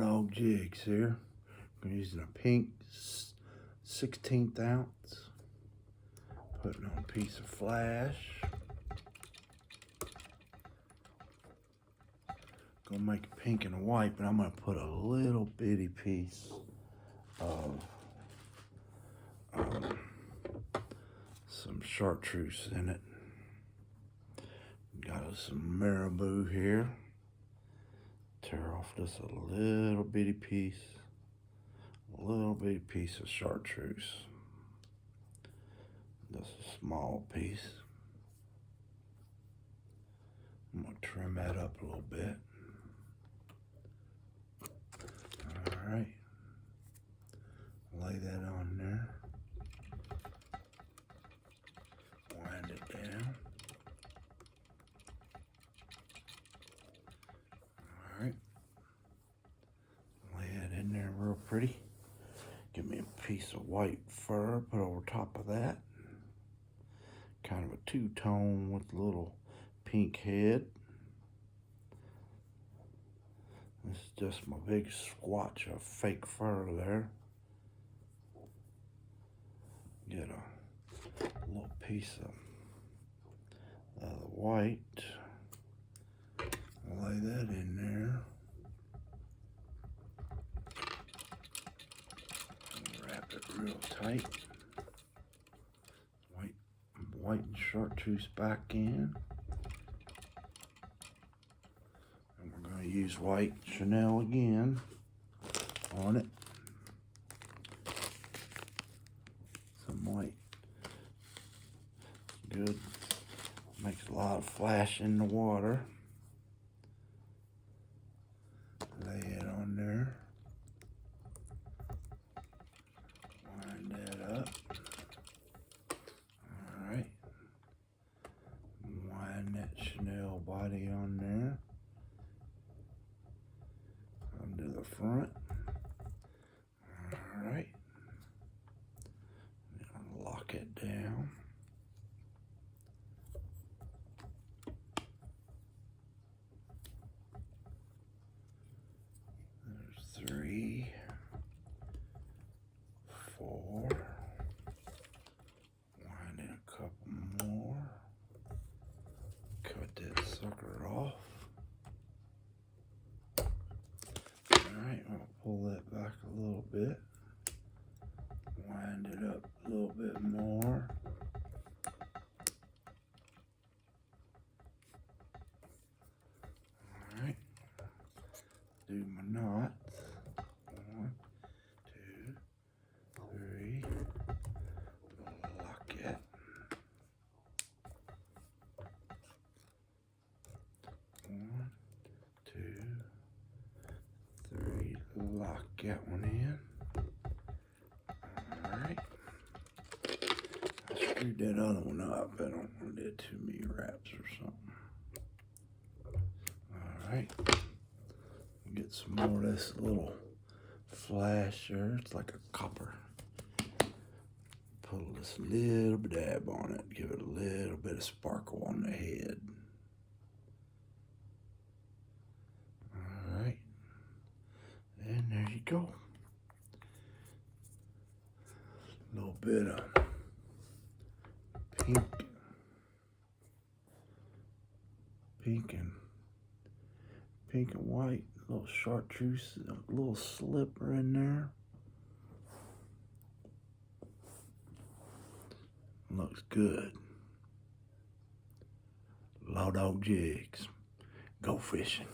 Law-LawDogJigs here. I'm using a pink 16th ounce. Putting on a piece of flash. Gonna make it pink and white, but I'm gonna put a little bitty piece of some chartreuse in it. Got some marabou here. Tear off just a little bitty piece of chartreuse. Just a small piece. I'm gonna trim that up a little bit. All right, lay that on there. Wind it down. All right, lay that in there real pretty. Give me a piece of white fur, put over top of that. Kind of a two-tone with a little pink head. This is just my big swatch of fake fur there. Get a little piece of the white. Lay that in there. Wrap it real tight. White and chartreuse back in. And we're going to use white Chanel again on it. Some white. Good. Makes a lot of flash in the water. Lay it on there. Wind that up. Alright. Wind that Chanel body on there. Under the front. Alright. Lock it down. There's 3, 4. Wind in a couple more. Cut that sucker off. Alright, I'll pull that back a little bit. Wind it up a little bit more. Alright. Do my knots. 1, 2, 3. Lock it. 1, 2, 3. Lock that one in. Alright. I screwed that other one up. I don't want to do too many wraps or something. Alright. Get some more of this little flash here. It's like a copper. Put this little dab on it. Give it a little bit of sparkle on the head. Alright. And there you go. A little bit of pink and white, a little chartreuse, a little slipper in there. Looks good. Law-LawDogJigs. Go fishing.